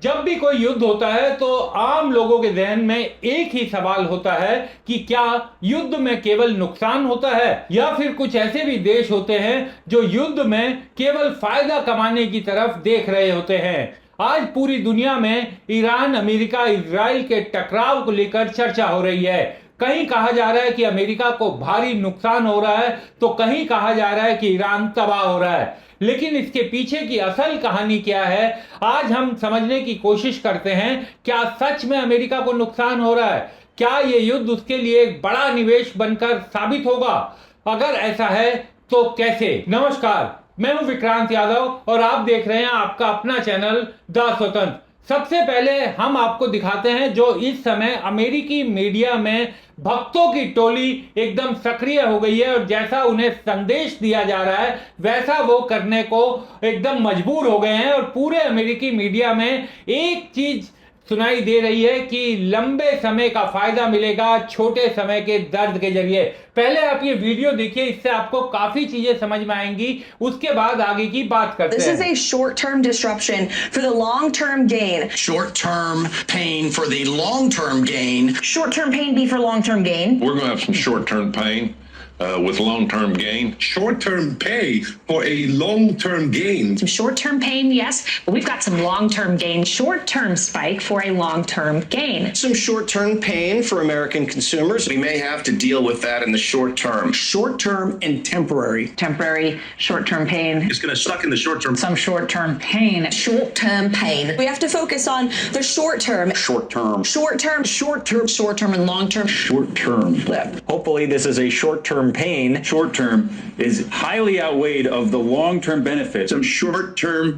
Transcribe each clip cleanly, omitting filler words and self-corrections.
जब भी कोई युद्ध होता है तो आम लोगों के जहन में एक ही सवाल होता है कि क्या युद्ध में केवल नुकसान होता है या फिर कुछ ऐसे भी देश होते हैं जो युद्ध में केवल फायदा कमाने की तरफ देख रहे होते हैं। आज पूरी दुनिया में ईरान, अमेरिका, इजराइल के टकराव को लेकर चर्चा हो रही है। कहीं कहा जा रहा है कि अमेरिका को भारी नुकसान हो रहा है तो कहीं कहा जा रहा है कि ईरान तबाह हो रहा है। लेकिन इसके पीछे की असल कहानी क्या है, आज हम समझने की कोशिश करते हैं। क्या सच में अमेरिका को नुकसान हो रहा है? क्या ये युद्ध उसके लिए एक बड़ा निवेश बनकर साबित होगा? अगर ऐसा है तो कैसे? नमस्कार, मैं हूं विक्रांत यादव और आप देख रहे हैं आपका अपना चैनल द स्वतंत्र। सबसे पहले हम आपको दिखाते हैं जो इस समय अमेरिकी मीडिया में भक्तों की टोली एकदम सक्रिय हो गई है और जैसा उन्हें संदेश दिया जा रहा है वैसा वो करने को एकदम मजबूर हो गए हैं। और पूरे अमेरिकी मीडिया में एक चीज सुनाई दे रही है कि लंबे समय का फायदा मिलेगा छोटे समय के दर्द के जरिए। पहले आप ये वीडियो देखिए, इससे आपको काफी चीजें समझ में आएंगी, उसके बाद आगे की बात करते हैं। This is a short-term disruption for the long-term gain. Short-term pain for the long-term gain. Short-term pain be for long-term gain. We're going to have some short-term pain with long-term gain. Short-term pay for a long-term gain. Some short-term pain, yes, but we've got some long-term gain. Short-term spike for a long-term gain. Some short-term pain for American consumers. We may have to deal with that in the short term. Short-term and temporary. Temporary short-term pain. It's going to suck in the short term. Some short-term pain. Short-term pain. We have to focus on the short term. Short-term. Short-term. Short-term. Short-term and long-term. Short-term. Hopefully this is a short-term pain. Short-term is highly outweighed of the long-term benefits. Some short-term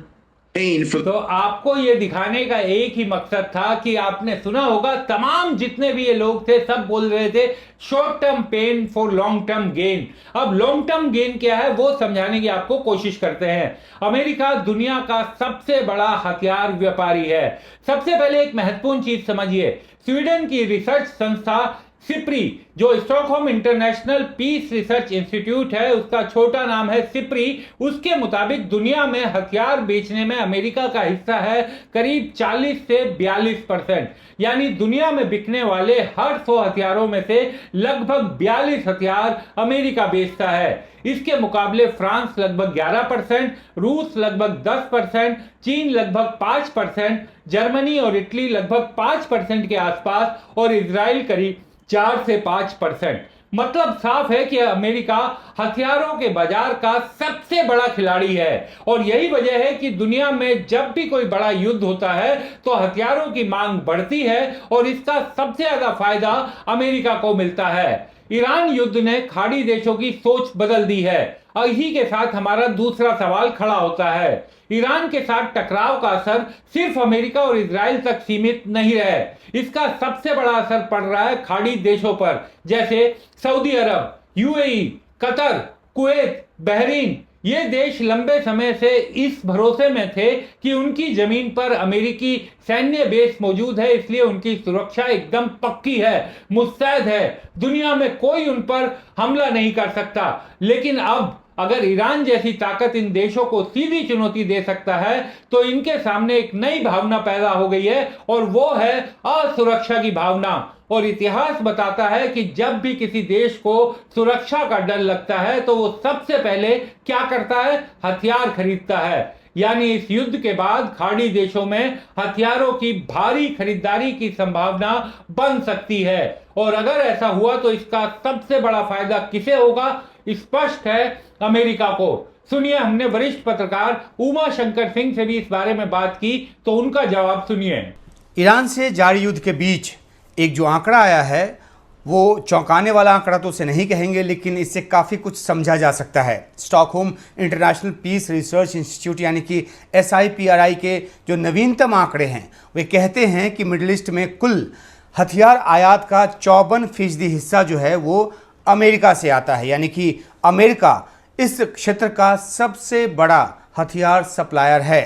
pain for. तो आपको ये दिखाने का एक ही मकसद था कि आपने सुना होगा तमाम जितने भी ये लोग थे सब बोल रहे थे short term pain for long term gain. अब लॉन्ग टर्म गेन क्या है वो समझाने की आपको कोशिश करते हैं। अमेरिका दुनिया का सबसे बड़ा हथियार व्यापारी है। सबसे पहले एक महत्वपूर्ण चीज समझिए, स्वीडन की रिसर्च संस्था सिप्री, जो Stockholm International Peace Research Institute है, उसका छोटा नाम है सिप्री, उसके मुताबिक दुनिया में हथियार बेचने में अमेरिका का हिस्सा है करीब 40 से 42%। यानी दुनिया में बिकने वाले हर 100 हथियारों में से लगभग 42 हथियार अमेरिका बेचता है। इसके मुकाबले फ्रांस लगभग 11%, रूस लगभग 10%, चीन लगभग 5%, जर्मनी और इटली लगभग 5% के आसपास और इजराइल करीब 4 से 5%। मतलब साफ है कि अमेरिका हथियारों के बाजार का सबसे बड़ा खिलाड़ी है और यही वजह है कि दुनिया में जब भी कोई बड़ा युद्ध होता है तो हथियारों की मांग बढ़ती है और इसका सबसे ज्यादा फायदा अमेरिका को मिलता है। ईरान युद्ध ने खाड़ी देशों की सोच बदल दी है। इसी के साथ हमारा दूसरा सवाल खड़ा होता है, ईरान के साथ टकराव का असर सिर्फ अमेरिका और इजराइल तक सीमित नहीं रहे, इसका सबसे बड़ा असर पड़ रहा है खाड़ी देशों पर, जैसे सऊदी अरब, यूएई, कतर, कुवैत, बहरीन। ये देश लंबे समय से इस भरोसे में थे कि उनकी जमीन पर अमेरिकी सैन्य बेस मौजूद है, इसलिए उनकी सुरक्षा एकदम पक्की है, मुस्तैद है, दुनिया में कोई उन पर हमला नहीं कर सकता। लेकिन अब अगर ईरान जैसी ताकत इन देशों को सीधी चुनौती दे सकता है तो इनके सामने एक नई भावना पैदा हो गई है और वो है असुरक्षा की भावना। और इतिहास बताता है कि जब भी किसी देश को सुरक्षा का डर लगता है तो वो सबसे पहले क्या करता है, हथियार खरीदता है। यानी इस युद्ध के बाद खाड़ी देशों में हथियारों की भारी खरीदारी की संभावना बन सकती है और अगर ऐसा हुआ तो इसका सबसे बड़ा फायदा किसे होगा? स्पष्ट है, अमेरिका को। सुनिए, हमने वरिष्ठ पत्रकार उमा शंकर सिंह से भी इस बारे में बात की तो उनका जवाब सुनिए। ईरान से जारी युद्ध के बीच एक जो आंकड़ा आया है वो चौंकाने वाला आंकड़ा तो उसे नहीं कहेंगे, लेकिन इससे काफ़ी कुछ समझा जा सकता है। Stockholm International Peace Research Institute यानी कि SIPRI के जो नवीनतम आंकड़े हैं वे कहते हैं कि मिडिल ईस्ट में कुल हथियार आयात का 54% हिस्सा जो है वो अमेरिका से आता है। यानी कि अमेरिका इस क्षेत्र का सबसे बड़ा हथियार सप्लायर है।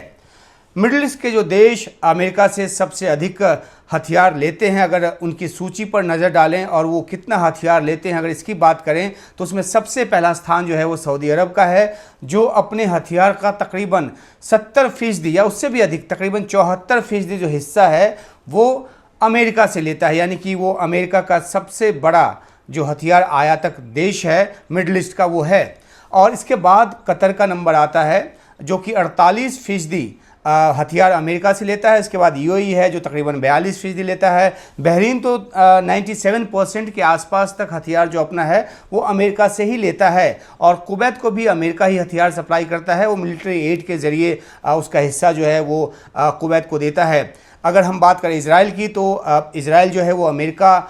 मिडिल ईस्ट के जो देश अमेरिका से सबसे अधिक हथियार लेते हैं, अगर उनकी सूची पर नज़र डालें और वो कितना हथियार लेते हैं अगर इसकी बात करें तो उसमें सबसे पहला स्थान जो है वो सऊदी अरब का है, जो अपने हथियार का तकरीबन 70% या उससे भी अधिक तकरीबन 74% जो हिस्सा है वो अमेरिका से लेता है। यानी कि वो अमेरिका का सबसे बड़ा जो हथियार आयातक देश है मिडिल ईस्ट का वो है। और इसके बाद कतर का नंबर आता है जो कि 48% हथियार अमेरिका से लेता है। इसके बाद यूएई है जो तकरीबन 42% लेता है। बहरीन तो 97% के आसपास तक हथियार जो अपना है वो अमेरिका से ही लेता है। और कुवैत को भी अमेरिका ही हथियार सप्लाई करता है, वो मिलिट्री एड के ज़रिए उसका हिस्सा जो है वो कुवैत को देता है। अगर हम बात करें इजराइल की तो इजराइल जो है वो अमेरिका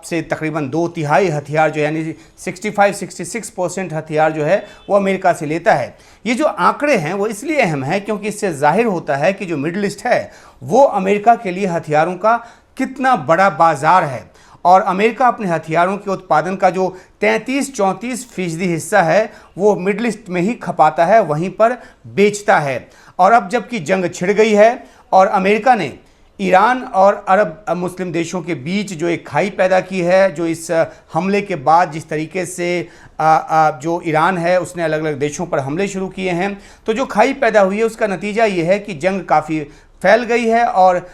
से तकरीबन 2/3 हथियार जो यानी 65-66% हथियार जो है वो अमेरिका से लेता है। ये जो आंकड़े हैं वो इसलिए अहम है क्योंकि इससे जाहिर होता है कि जो मिडिल ईस्ट है वो अमेरिका के लिए हथियारों का कितना बड़ा बाजार है। और अमेरिका अपने हथियारों के उत्पादन का जो 33-34% हिस्सा है वो मिडिल ईस्ट में ही खपाता है, वहीं पर बेचता है। और अब जबकि जंग छिड़ गई है और अमेरिका ने ईरान और अरब मुस्लिम देशों के बीच जो एक खाई पैदा की है, जो इस हमले के बाद जिस तरीके से जो ईरान है उसने अलग अलग देशों पर हमले शुरू किए हैं, तो जो खाई पैदा हुई है उसका नतीजा ये है कि जंग काफ़ी फैल गई है और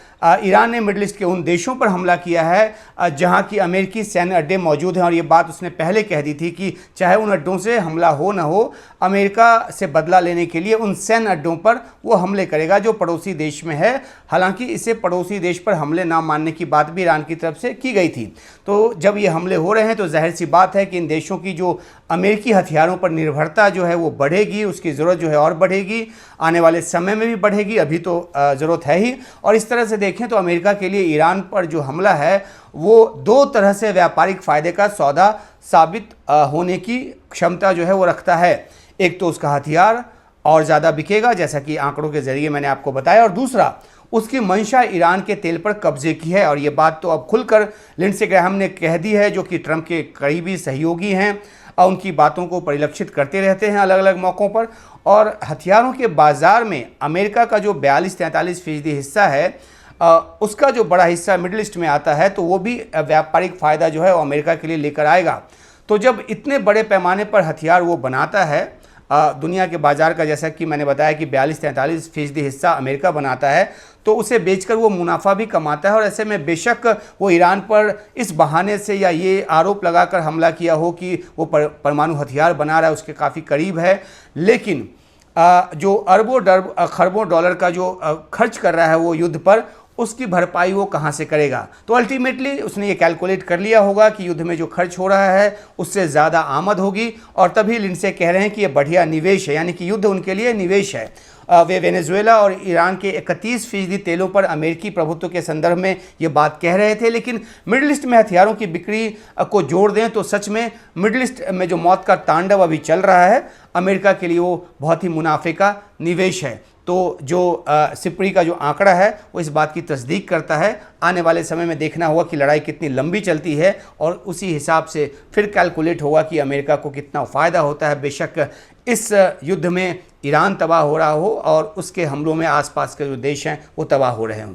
ईरान ने मिडिल ईस्ट के उन देशों पर हमला किया है जहां की अमेरिकी सैन्य अड्डे मौजूद हैं। और ये बात उसने पहले कह दी थी कि चाहे उन अड्डों से हमला हो न हो, अमेरिका से बदला लेने के लिए उन सैन्य अड्डों पर वो हमले करेगा जो पड़ोसी देश में है। हालांकि इसे पड़ोसी देश पर हमले ना मानने की बात भी ईरान की तरफ से की गई थी। तो जब ये हमले हो रहे हैं तो जाहिर सी बात है कि इन देशों की जो अमेरिकी हथियारों पर निर्भरता जो है वो बढ़ेगी, उसकी ज़रूरत जो है और बढ़ेगी, आने वाले समय में भी बढ़ेगी, अभी तो ज़रूरत है ही। और इस तरह से देखें तो अमेरिका के लिए ईरान पर जो हमला है वो 2 तरह से व्यापारिक फ़ायदे का सौदा साबित होने की क्षमता जो है वो रखता है। एक तो उसका हथियार और ज़्यादा बिकेगा जैसा कि आंकड़ों के ज़रिए मैंने आपको बताया, और दूसरा उसकी मंशा ईरान के तेल पर कब्जे की है। और ये बात तो अब खुलकर लिंडसे ग्रैहम ने कह दी है, जो कि ट्रंप के करीबी सहयोगी हैं और उनकी बातों को परिलक्षित करते रहते हैं अलग अलग मौक़ों पर। और हथियारों के बाज़ार में अमेरिका का जो 42-43% हिस्सा है उसका जो बड़ा हिस्सा मिडिल ईस्ट में आता है, तो वो भी व्यापारिक फ़ायदा जो है वो अमेरिका के लिए लेकर आएगा। तो जब इतने बड़े पैमाने पर हथियार वो बनाता है दुनिया के बाज़ार का, जैसा कि मैंने बताया कि 42-43% हिस्सा अमेरिका बनाता है, तो उसे बेचकर वो मुनाफा भी कमाता है। और ऐसे में बेशक वो ईरान पर इस बहाने से या ये आरोप लगाकर हमला किया हो कि वो परमाणु हथियार बना रहा है, उसके काफ़ी करीब है, लेकिन जो अरबों खरबों डॉलर का जो खर्च कर रहा है वो युद्ध पर, उसकी भरपाई वो कहाँ से करेगा। तो अल्टीमेटली उसने ये कैलकुलेट कर लिया होगा कि युद्ध में जो खर्च हो रहा है उससे ज़्यादा आमद होगी, और तभी लिंडसे कह रहे हैं कि ये बढ़िया निवेश है, यानी कि युद्ध उनके लिए निवेश है। वे वेनेजुएला और ईरान के 31% तेलों पर अमेरिकी प्रभुत्व के संदर्भ में ये बात कह रहे थे, लेकिन मिडिल ईस्ट में हथियारों की बिक्री को जोड़ दें तो सच में मिडिल ईस्ट में जो मौत का तांडव अभी चल रहा है, अमेरिका के लिए वो बहुत ही मुनाफे का निवेश है। तो जो सिपरी का जो आंकड़ा है वो इस बात की तस्दीक करता है। आने वाले समय में देखना होगा कि लड़ाई कितनी लंबी चलती है और उसी हिसाब से फिर कैलकुलेट होगा कि अमेरिका को कितना फ़ायदा होता है। बेशक इस युद्ध में ईरान तबाह हो रहा हो और उसके हमलों में आसपास के जो देश हैं वो तबाह हो रहे हों।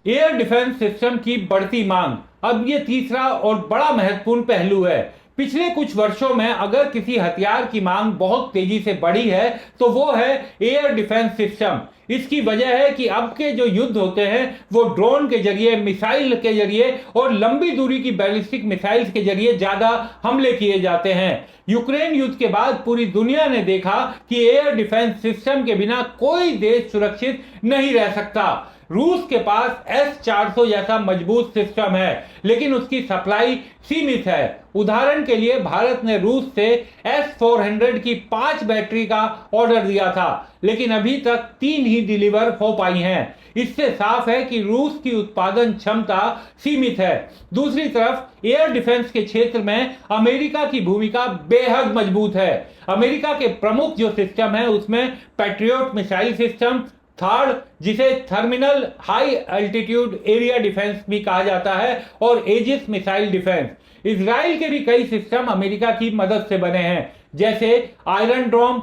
एयर डिफेंस सिस्टम की बढ़ती मांग अब ये तीसरा और बड़ा महत्वपूर्ण पहलू है। पिछले कुछ वर्षों में अगर किसी हथियार की मांग बहुत तेजी से बढ़ी है तो वो है एयर डिफेंस सिस्टम। इसकी वजह है कि अब के जो युद्ध होते हैं वो ड्रोन के जरिए, मिसाइल के जरिए और लंबी दूरी की बैलिस्टिक मिसाइल्स के जरिए ज्यादा हमले किए जाते हैं। यूक्रेन युद्ध के बाद पूरी दुनिया ने देखा कि एयर डिफेंस सिस्टम के बिना कोई देश सुरक्षित नहीं रह सकता। रूस के पास S-400 जैसा मजबूत सिस्टम है, लेकिन उसकी सप्लाई सीमित है। उदाहरण के लिए भारत ने रूस से S-400 की 5 बैटरी का ऑर्डर दिया था, लेकिन अभी तक 3 ही डिलीवर हो पाई हैं। इससे साफ है कि रूस की उत्पादन क्षमता सीमित है। दूसरी तरफ एयर डिफेंस के क्षेत्र में अमेरिका की भूमिका बेहद मजबूत है। अमेरिका के प्रमुख जो सिस्टम है उसमें पैट्रियट मिसाइल सिस्टम, थर्ड जिसे terminal high altitude area defence भी कहा जाता है, और एजिस मिसाइल डिफेंस। इजराइल के भी कई सिस्टम अमेरिका की मदद से बने हैं, जैसे Iron Dome,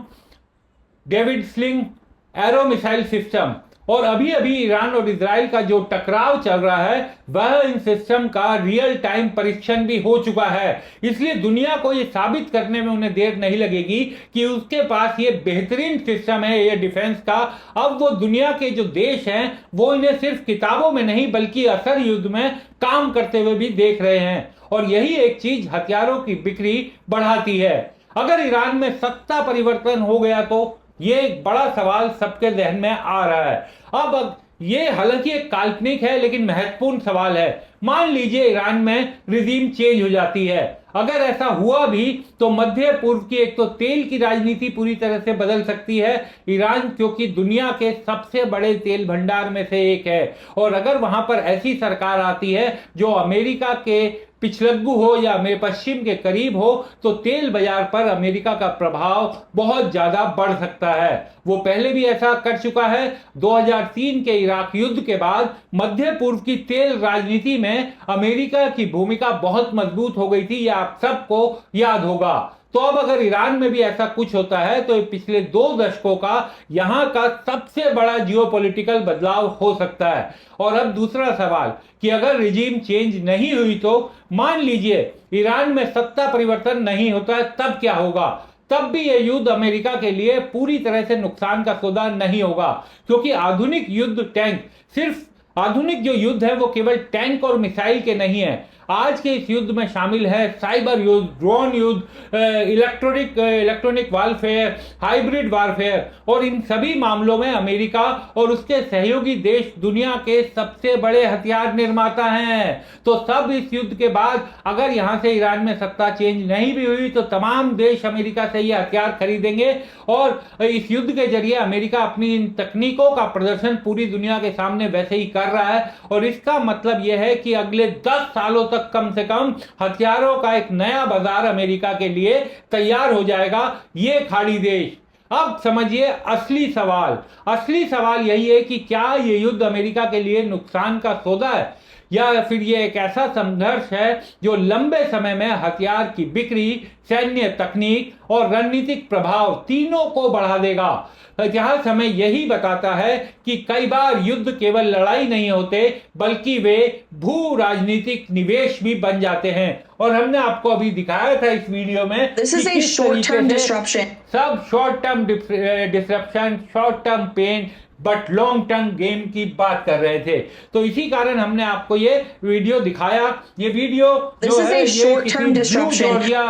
David Sling Arrow missile system. और अभी अभी ईरान और इजराइल का जो टकराव चल रहा है वह इन सिस्टम का रियल टाइम परीक्षण भी हो चुका है। इसलिए दुनिया को ये साबित करने में उन्हें देर नहीं लगेगी कि उसके पास ये बेहतरीन सिस्टम है एयर डिफेंस का। अब वो दुनिया के जो देश हैं वो इन्हें सिर्फ किताबों में नहीं बल्कि असल युद्ध में काम करते हुए भी देख रहे हैं, और यही एक चीज हथियारों की बिक्री बढ़ाती है। अगर ईरान में सत्ता परिवर्तन हो गया तो ये एक बड़ा सवाल सबके जहन में आ रहा है। अब ये हालांकि एक काल्पनिक है लेकिन महत्वपूर्ण सवाल है। मान लीजिए ईरान में रिजीम चेंज हो जाती है। अगर ऐसा हुआ भी तो मध्य पूर्व की एक तो तेल की राजनीति पूरी तरह से बदल सकती है। ईरान क्योंकि दुनिया के सबसे बड़े तेल भंडार में से एक है, और अगर वहां पर ऐसी सरकार आती है जो अमेरिका के पिछलग्गू हो या पश्चिम के करीब हो तो तेल बाजार पर अमेरिका का प्रभाव बहुत ज्यादा बढ़ सकता है। वो पहले भी ऐसा कर चुका है। 2003 के इराक युद्ध के बाद मध्य पूर्व की तेल राजनीति में अमेरिका की भूमिका बहुत मजबूत हो गई थी, यह आप सबको याद होगा। तो अब अगर ईरान में भी ऐसा कुछ होता है तो पिछले 2 दशकों का यहां का सबसे बड़ा जियोपॉलिटिकल बदलाव हो सकता है। और अब दूसरा सवाल कि अगर रिजीम चेंज नहीं हुई तो मान लीजिए ईरान में सत्ता परिवर्तन नहीं होता है, तब क्या होगा? तब भी यह युद्ध अमेरिका के लिए पूरी तरह से नुकसान का सौदा नहीं होगा, क्योंकि आधुनिक युद्ध टैंक सिर्फ आधुनिक जो युद्ध है वो केवल टैंक और मिसाइल के नहीं है। आज के इस युद्ध में शामिल है साइबर युद्ध, ड्रोन युद्ध, इलेक्ट्रॉनिक वारफेयर, हाइब्रिड वारफेयर, और इन सभी मामलों में अमेरिका और उसके सहयोगी देश दुनिया के सबसे बड़े हथियार निर्माता हैं। तो सब इस युद्ध के बाद अगर यहां से ईरान में सत्ता चेंज नहीं भी हुई तो तमाम देश अमेरिका से ये हथियार खरीदेंगे, और इस युद्ध के जरिए अमेरिका अपनी इन तकनीकों का प्रदर्शन पूरी दुनिया के सामने वैसे ही कर रहा है। और इसका मतलब यह है कि अगले 10 सालों तक कम से कम हथियारों का एक नया बाजार अमेरिका के लिए तैयार हो जाएगा, ये खाड़ी देश। अब समझिए असली सवाल यही है कि क्या ये युद्ध अमेरिका के लिए नुकसान का सौदा है, या फिर ये एक ऐसा संघर्ष है जो लंबे समय में हथियार की बिक्री, सैन्य तकनीक और रणनीतिक प्रभाव तीनों को बढ़ा देगा। जहां समय यही बताता है कि कई बार युद्ध केवल लड़ाई नहीं होते बल्कि वे भू राजनीतिक निवेश भी बन जाते हैं। और हमने आपको अभी दिखाया था इस वीडियो में This is a short-term disruption. सब short term disruption, short term pain but long term game की बात कर रहे थे। तो इसी कारण हमने आपको ये वीडियो दिखाया। ये वीडियो जो है ये किसी जॉर्जिया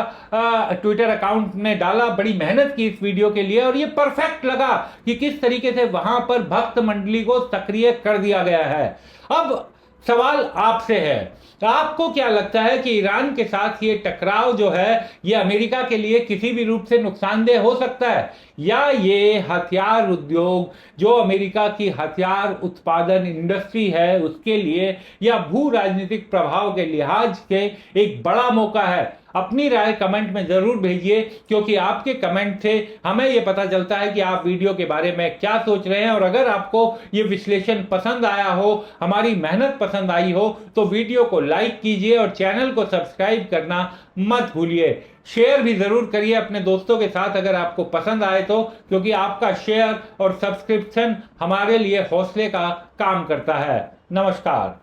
ट्विटर अकाउंट ने डाला, बड़ी मेहनत की इस वीडियो के लिए, और ये परफेक्ट लगा कि किस तरीके से वहां पर भक्त मंडली को सक्रिय कर दिया गया है। अब सवाल आपसे है, आपको क्या लगता है कि ईरान के साथ ये टकराव जो है ये अमेरिका के लिए किसी भी रूप से नुकसानदेह हो सकता है, या ये हथियार उद्योग जो अमेरिका की हथियार उत्पादन इंडस्ट्री है उसके लिए या भू राजनीतिक प्रभाव के लिहाज से एक बड़ा मौका है? अपनी राय कमेंट में जरूर भेजिए, क्योंकि आपके कमेंट से हमें यह पता चलता है कि आप वीडियो के बारे में क्या सोच रहे हैं। और अगर आपको ये विश्लेषण पसंद आया हो, हमारी मेहनत पसंद आई हो, तो वीडियो को लाइक कीजिए और चैनल को सब्सक्राइब करना मत भूलिए। शेयर भी जरूर करिए अपने दोस्तों के साथ अगर आपको पसंद आए तो, क्योंकि आपका शेयर और सब्सक्रिप्शन हमारे लिए हौसले का काम करता है। नमस्कार।